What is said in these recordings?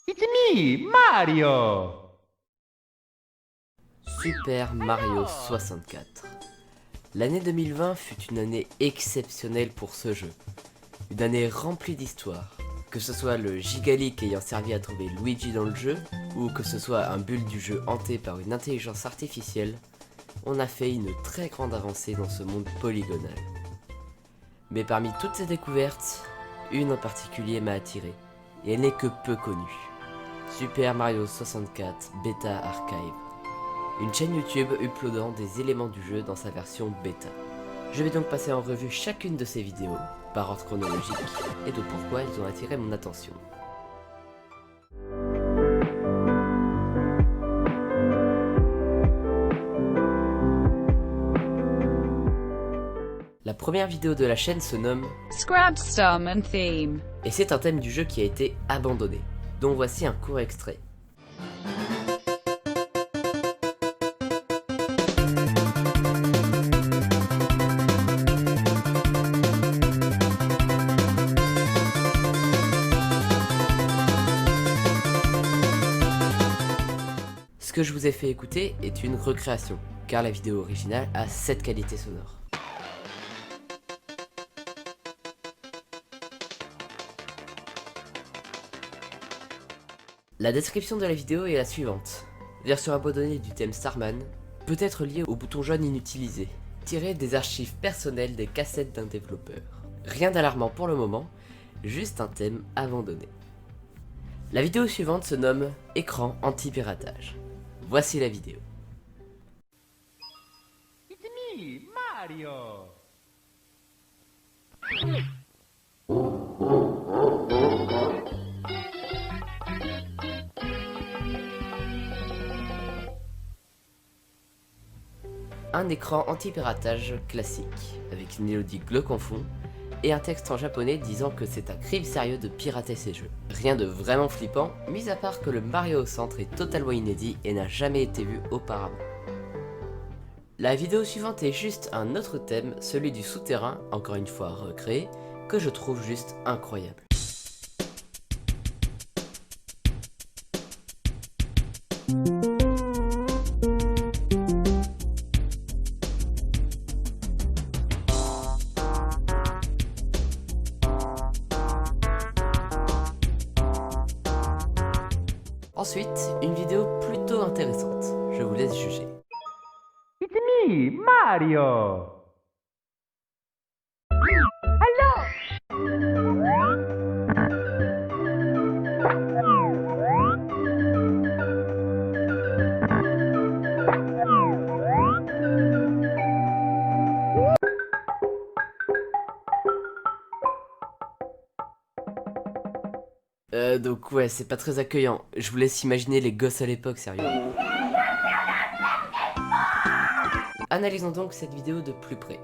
It's me, Mario! Super Mario 64. L'année 2020 fut une année exceptionnelle pour ce jeu. Une année remplie d'histoires. Que ce soit le Gigalic ayant servi à trouver Luigi dans le jeu, ou que ce soit un bulle du jeu hanté par une intelligence artificielle, on a fait une très grande avancée dans ce monde polygonal. Mais parmi toutes ces découvertes, une en particulier m'a attiré, et elle n'est que peu connue. Super Mario 64 Beta Archive. Une chaîne YouTube uploadant des éléments du jeu dans sa version bêta. Je vais donc passer en revue chacune de ces vidéos, par ordre chronologique, et de pourquoi elles ont attiré mon attention. La première vidéo de la chaîne se nomme Scrabstorm and Theme. et c'est un thème du jeu qui a été abandonné, dont voici un court extrait. Ce que je vous ai fait écouter est une recréation, car la vidéo originale a cette qualité sonore. La description de la vidéo est la suivante. Version abandonnée du thème Starman, peut être liée au bouton jaune inutilisé, tiré des archives personnelles des cassettes d'un développeur. Rien d'alarmant pour le moment, juste un thème abandonné. La vidéo suivante se nomme Écran anti-piratage. Voici la vidéo. It's me, Mario! Un écran anti-piratage classique, avec une mélodie glauque en fond, et un texte en japonais disant que c'est un crime sérieux de pirater ces jeux. Rien de vraiment flippant, mis à part que le Mario au centre est totalement inédit et n'a jamais été vu auparavant. La vidéo suivante est juste un autre thème, celui du souterrain, encore une fois recréé, que je trouve juste incroyable. Ensuite, une vidéo plutôt intéressante, je vous laisse juger. It's me, Mario! Donc ouais, c'est pas très accueillant. Je vous laisse imaginer les gosses à l'époque, sérieux. Analysons donc cette vidéo de plus près.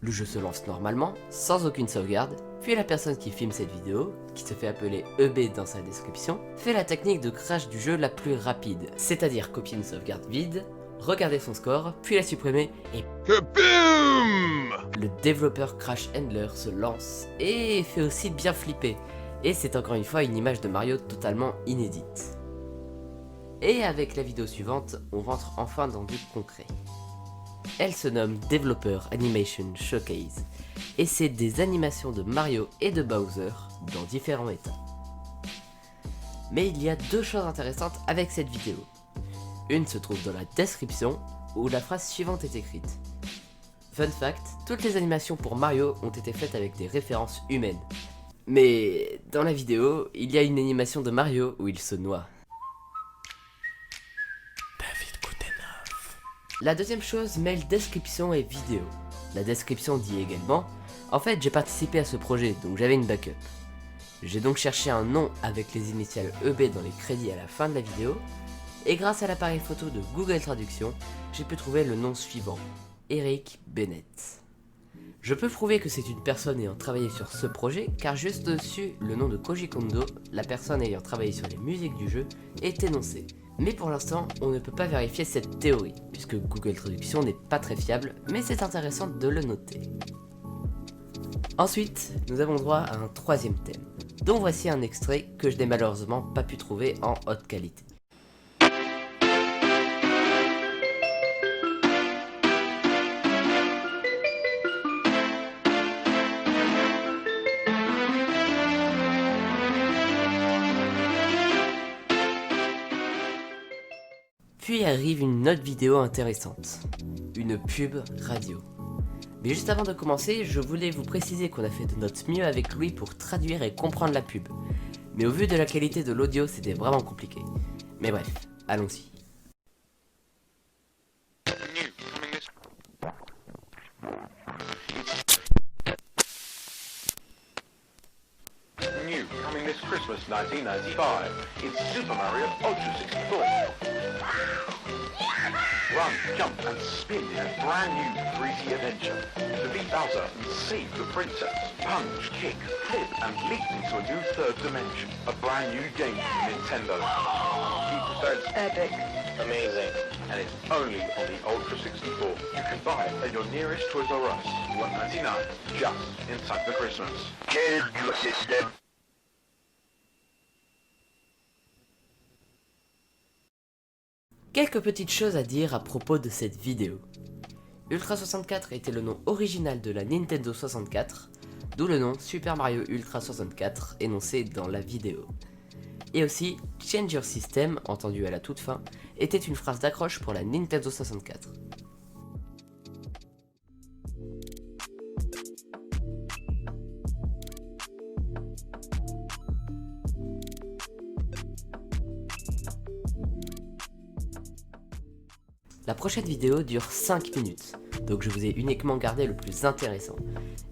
Le jeu se lance normalement, sans aucune sauvegarde, puis la personne qui filme cette vidéo, qui se fait appeler EB dans sa description, fait la technique de crash du jeu la plus rapide, c'est-à-dire copier une sauvegarde vide, regarder son score, puis la supprimer, et Kaboom! le développeur Crash Handler se lance, et fait aussi bien flipper. Et c'est encore une fois une image de Mario totalement inédite. Et avec la vidéo suivante, on rentre enfin dans du concret. Elle se nomme Developer Animation Showcase, et c'est des animations de Mario et de Bowser dans différents états. Mais il y a deux choses intéressantes avec cette vidéo. Une se trouve dans la description, où la phrase suivante est écrite. Fun fact, toutes les animations pour Mario ont été faites avec des références humaines. Mais dans la vidéo, il y a une animation de Mario où il se noie. La deuxième chose mêle description et vidéo. La description dit également « En fait, j'ai participé à ce projet, donc j'avais une backup. J'ai donc cherché un nom avec les initiales EB dans les crédits à la fin de la vidéo, et grâce à l'appareil photo de Google Traduction, j'ai pu trouver le nom suivant, Eric Bennett. Je peux prouver que c'est une personne ayant travaillé sur ce projet, car juste dessus, le nom de Koji Kondo, la personne ayant travaillé sur les musiques du jeu, est énoncé. Mais pour l'instant, on ne peut pas vérifier cette théorie, puisque Google Traduction n'est pas très fiable, mais c'est intéressant de le noter. Ensuite, nous avons droit à un troisième thème, dont voici un extrait que je n'ai malheureusement pas pu trouver en haute qualité. Puis arrive une autre vidéo intéressante, une pub radio. Mais juste avant de commencer, je voulais vous préciser qu'on a fait de notre mieux avec Louis pour traduire et comprendre la pub. Mais au vu de la qualité de l'audio, c'était vraiment compliqué. Mais bref, allons-y. New, coming this Christmas 1995, it's Super Mario Ultra 64. Run, jump and spin in a brand new 3D adventure. Defeat Bowser and save the princess. Punch, kick, flip and leap into a new third dimension. A brand new game from Nintendo. Keep the epic, amazing, and it's only on the Ultra 64. You can buy it at your nearest Toys R Us. $1.99, just in time for Christmas. Kill your system. Quelques petites choses à dire à propos de cette vidéo. Ultra 64 était le nom original de la Nintendo 64, d'où le nom Super Mario Ultra 64 énoncé dans la vidéo. Et aussi, Change Your System, entendu à la toute fin, était une phrase d'accroche pour la Nintendo 64. La prochaine vidéo dure 5 minutes, donc je vous ai uniquement gardé le plus intéressant.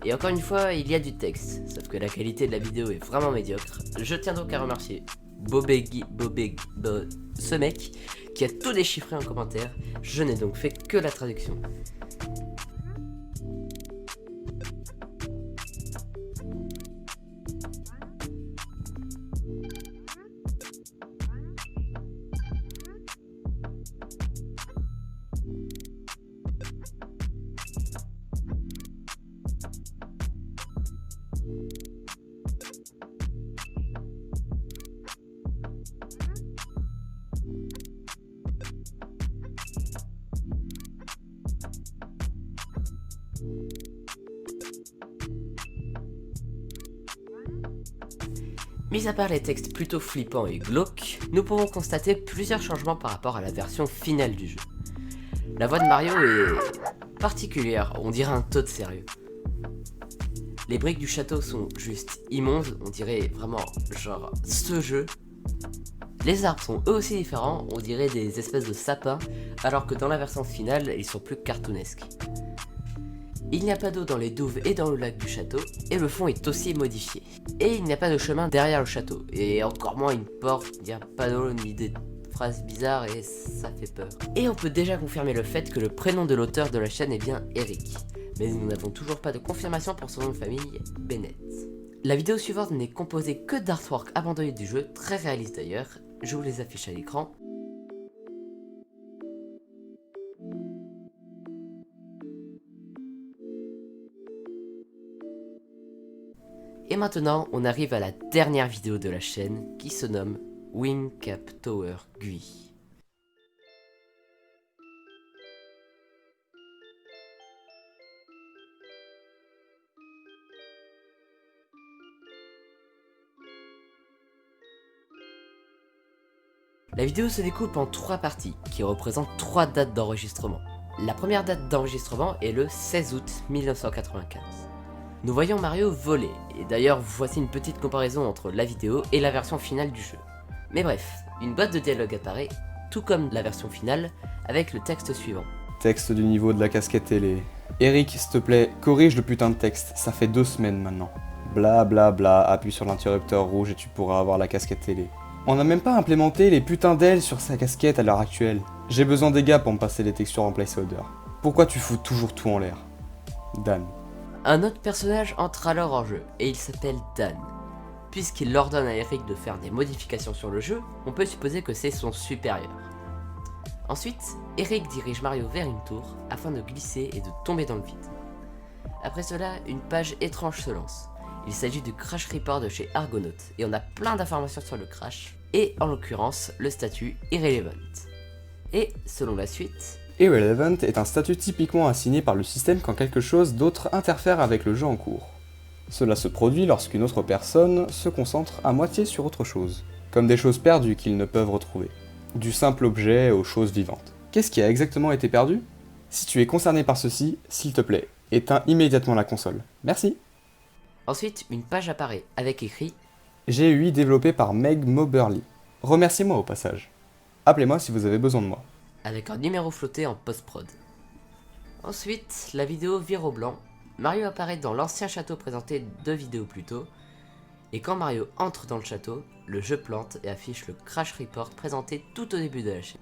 Et encore une fois, il y a du texte, sauf que la qualité de la vidéo est vraiment médiocre. Je tiens donc à remercier ce mec qui a tout déchiffré en commentaire. Je n'ai donc fait que la traduction. Mis à part les textes plutôt flippants et glauques, nous pouvons constater plusieurs changements par rapport à la version finale du jeu. La voix de Mario est particulière, on dirait un taux de sérieux. Les briques du château sont juste immondes, on dirait vraiment genre ce jeu. Les arbres sont eux aussi différents, on dirait des espèces de sapins, alors que dans la version finale, ils sont plus cartoonesques. Il n'y a pas d'eau dans les douves et dans le lac du château, et le fond est aussi modifié. Et il n'y a pas de chemin derrière le château, et encore moins une porte, il n'y a pas d'eau ni des phrases bizarres, et ça fait peur. Et on peut déjà confirmer le fait que le prénom de l'auteur de la chaîne est bien Eric, mais nous n'avons toujours pas de confirmation pour son nom de famille, Bennett. La vidéo suivante n'est composée que d'artwork abandonné du jeu, très réaliste d'ailleurs, je vous les affiche à l'écran. Et maintenant, on arrive à la dernière vidéo de la chaîne qui se nomme Wing Cap Tower GUI. La vidéo se découpe en 3 parties qui représentent 3 dates d'enregistrement. La première date d'enregistrement est le 16 août 1995. Nous voyons Mario voler, et d'ailleurs voici une petite comparaison entre la vidéo et la version finale du jeu. Mais bref, une boîte de dialogue apparaît, tout comme la version finale, avec le texte suivant. Texte du niveau de la casquette télé. Eric, s'il te plaît, corrige le putain de texte, ça fait 2 semaines maintenant. Bla bla bla, appuie sur l'interrupteur rouge et tu pourras avoir la casquette télé. On n'a même pas implémenté les putains d'ailes sur sa casquette à l'heure actuelle. J'ai besoin des gars pour me passer les textures en placeholder. Pourquoi tu fous toujours tout en l'air? Dan. Un autre personnage entre alors en jeu, et il s'appelle Dan. Puisqu'il ordonne à Eric de faire des modifications sur le jeu, on peut supposer que c'est son supérieur. Ensuite, Eric dirige Mario vers une tour, afin de glisser et de tomber dans le vide. Après cela, une page étrange se lance, Il s'agit du Crash Report de chez Argonaut, et on a plein d'informations sur le crash, et en l'occurrence le statut Irrelevant. Et selon la suite, Irrelevant est un statut typiquement assigné par le système quand quelque chose d'autre interfère avec le jeu en cours. Cela se produit lorsqu'une autre personne se concentre à moitié sur autre chose, comme des choses perdues qu'ils ne peuvent retrouver. Du simple objet aux choses vivantes. Qu'est-ce qui a exactement été perdu? Si tu es concerné par ceci, s'il te plaît, éteins immédiatement la console. Merci. ensuite une page apparaît avec écrit GUI développé par Meg Moberly. Remerciez-moi au passage. Appelez-moi si vous avez besoin de moi. avec un numéro flotté en post-prod. Ensuite, la vidéo vire au blanc. Mario apparaît dans l'ancien château présenté 2 vidéos plus tôt. Et quand Mario entre dans le château, le jeu plante et affiche le Crash Report présenté tout au début de la chaîne.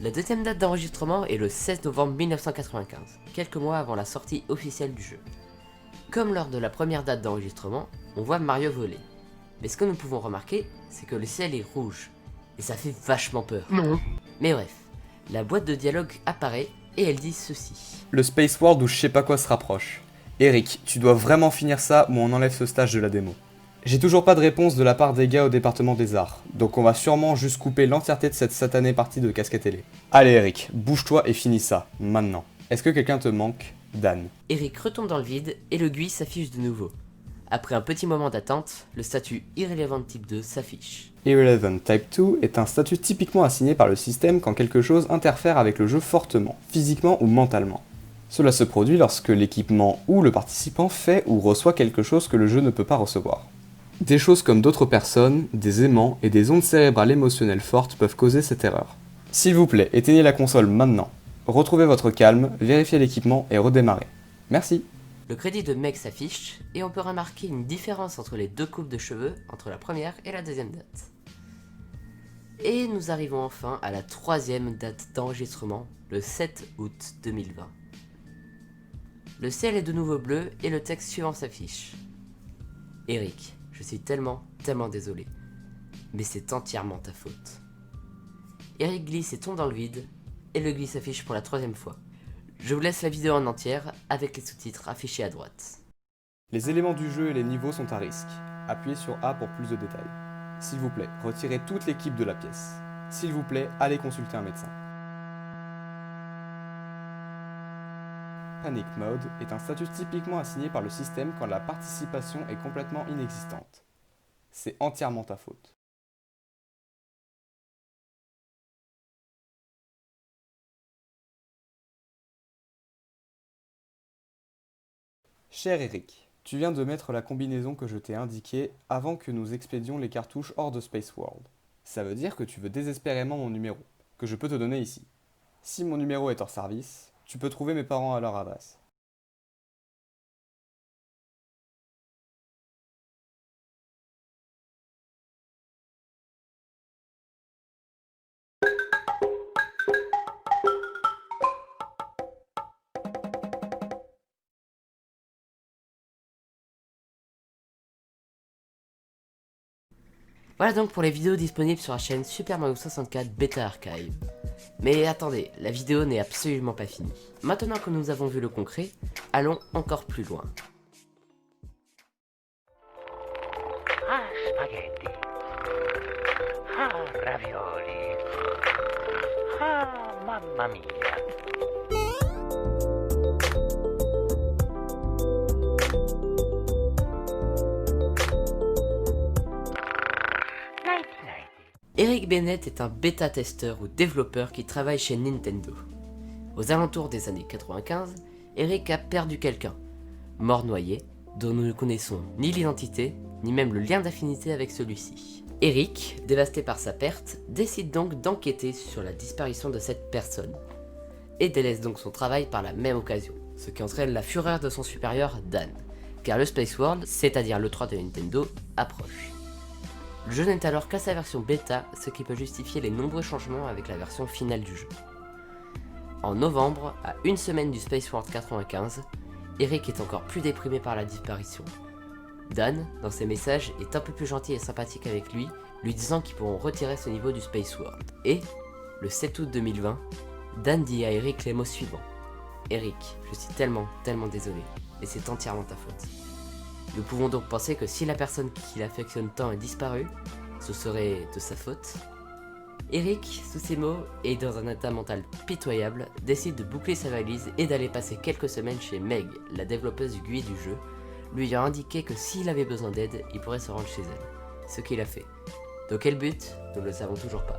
La deuxième date d'enregistrement est le 16 novembre 1995, quelques mois avant la sortie officielle du jeu. Comme lors de la première date d'enregistrement, on voit Mario voler. Mais ce que nous pouvons remarquer, c'est que le ciel est rouge. Et ça fait vachement peur. Non. Mais bref, la boîte de dialogue apparaît et elle dit ceci. Le Space World ou je sais pas quoi se rapproche. Eric, tu dois vraiment finir ça ou on enlève ce stage de la démo. J'ai toujours pas de réponse de la part des gars au département des arts, donc on va sûrement juste couper l'entièreté de cette satanée partie de casquette télé. Allez Eric, bouge-toi et finis ça, maintenant. Est-ce que quelqu'un te manque? Dan. Eric retombe dans le vide et le GUI s'affiche de nouveau. Après un petit moment d'attente, le statut Irrelevant Type 2 s'affiche. Irrelevant Type 2 est un statut typiquement assigné par le système quand quelque chose interfère avec le jeu fortement, physiquement ou mentalement. Cela se produit lorsque l'équipement ou le participant fait ou reçoit quelque chose que le jeu ne peut pas recevoir. Des choses comme d'autres personnes, des aimants et des ondes cérébrales émotionnelles fortes peuvent causer cette erreur. S'il vous plaît, éteignez la console maintenant. Retrouvez votre calme, vérifiez l'équipement et redémarrez. Merci. Le crédit de Meg s'affiche et on peut remarquer une différence entre les 2 coupes de cheveux entre la première et la deuxième date. Et nous arrivons enfin à la 3e date d'enregistrement, le 7 août 2020. Le ciel est de nouveau bleu et le texte suivant s'affiche. Eric, je suis tellement désolé, mais c'est entièrement ta faute. Eric glisse et tombe dans le vide, et le GUI s'affiche pour la 3e fois. Je vous laisse la vidéo en entière avec les sous-titres affichés à droite. Les éléments du jeu et les niveaux sont à risque. Appuyez sur A pour plus de détails. S'il vous plaît, retirez toute l'équipe de la pièce. S'il vous plaît, allez consulter un médecin. Panic Mode est un statut typiquement assigné par le système quand la participation est complètement inexistante. C'est entièrement ta faute. Cher Eric, tu viens de mettre la combinaison que je t'ai indiquée avant que nous expédions les cartouches hors de Space World. Ça veut dire que tu veux désespérément mon numéro, que je peux te donner ici. Si mon numéro est hors service, tu peux trouver mes parents à leur adresse. Voilà donc pour les vidéos disponibles sur la chaîne Super Mario 64 Beta Archive. Mais attendez, la vidéo n'est absolument pas finie. Maintenant que nous avons vu le concret, allons encore plus loin. Ah, spaghetti. Ah, ravioli. Ah, mamma mia. Eric Bennett est un bêta-testeur ou développeur qui travaille chez Nintendo. Aux alentours des années 95, Eric a perdu quelqu'un, mort noyé, dont nous ne connaissons ni l'identité, ni même le lien d'affinité avec celui-ci. Eric, dévasté par sa perte, décide donc d'enquêter sur la disparition de cette personne, et délaisse donc son travail par la même occasion, ce qui entraîne la fureur de son supérieur Dan, car le Space World, c'est-à-dire le 3 de Nintendo, approche. Le jeu n'est alors qu'à sa version bêta, ce qui peut justifier les nombreux changements avec la version finale du jeu. En novembre, à une semaine du Space World 95, Eric est encore plus déprimé par la disparition. Dan, dans ses messages, est un peu plus gentil et sympathique avec lui disant qu'ils pourront retirer ce niveau du Space World. Et, le 7 août 2020, Dan dit à Eric les mots suivants. Eric, je suis tellement désolé, et c'est entièrement ta faute. Nous pouvons donc penser que si la personne qui l'affectionne tant est disparue, ce serait de sa faute. Eric, sous ces mots, et dans un état mental pitoyable, décide de boucler sa valise et d'aller passer quelques semaines chez Meg, la développeuse du GUI du jeu, lui ayant indiqué que s'il avait besoin d'aide, il pourrait se rendre chez elle. Ce qu'il a fait. Dans quel but, nous ne le savons toujours pas.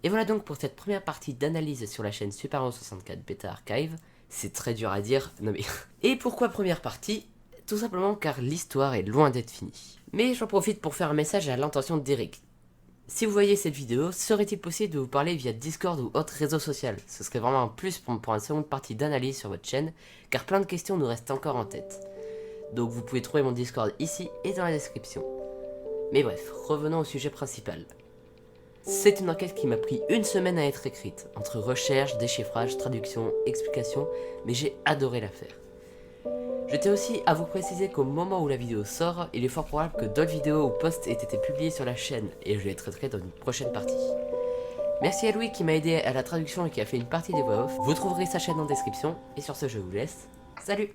Et voilà donc pour cette première partie d'analyse sur la chaîne Super Mario 64 Beta Archive. C'est très dur à dire, non mais... Et pourquoi première partie? Tout simplement car l'histoire est loin d'être finie. Mais j'en profite pour faire un message à l'intention d'Eric. Si vous voyez cette vidéo, serait-il possible de vous parler via Discord ou autre réseau social? Ce serait vraiment un plus pour une seconde partie d'analyse sur votre chaîne, car plein de questions nous restent encore en tête. Donc vous pouvez trouver mon Discord ici et dans la description. Mais bref, revenons au sujet principal. C'est une enquête qui m'a pris une semaine à être écrite, entre recherche, déchiffrage, traduction, explication, mais j'ai adoré la faire. Je tiens aussi à vous préciser qu'au moment où la vidéo sort, il est fort probable que d'autres vidéos ou posts aient été publiés sur la chaîne, et je les traiterai dans une prochaine partie. Merci à Louis qui m'a aidé à la traduction et qui a fait une partie des voix off. Vous trouverez sa chaîne en description, et sur ce je vous laisse, salut!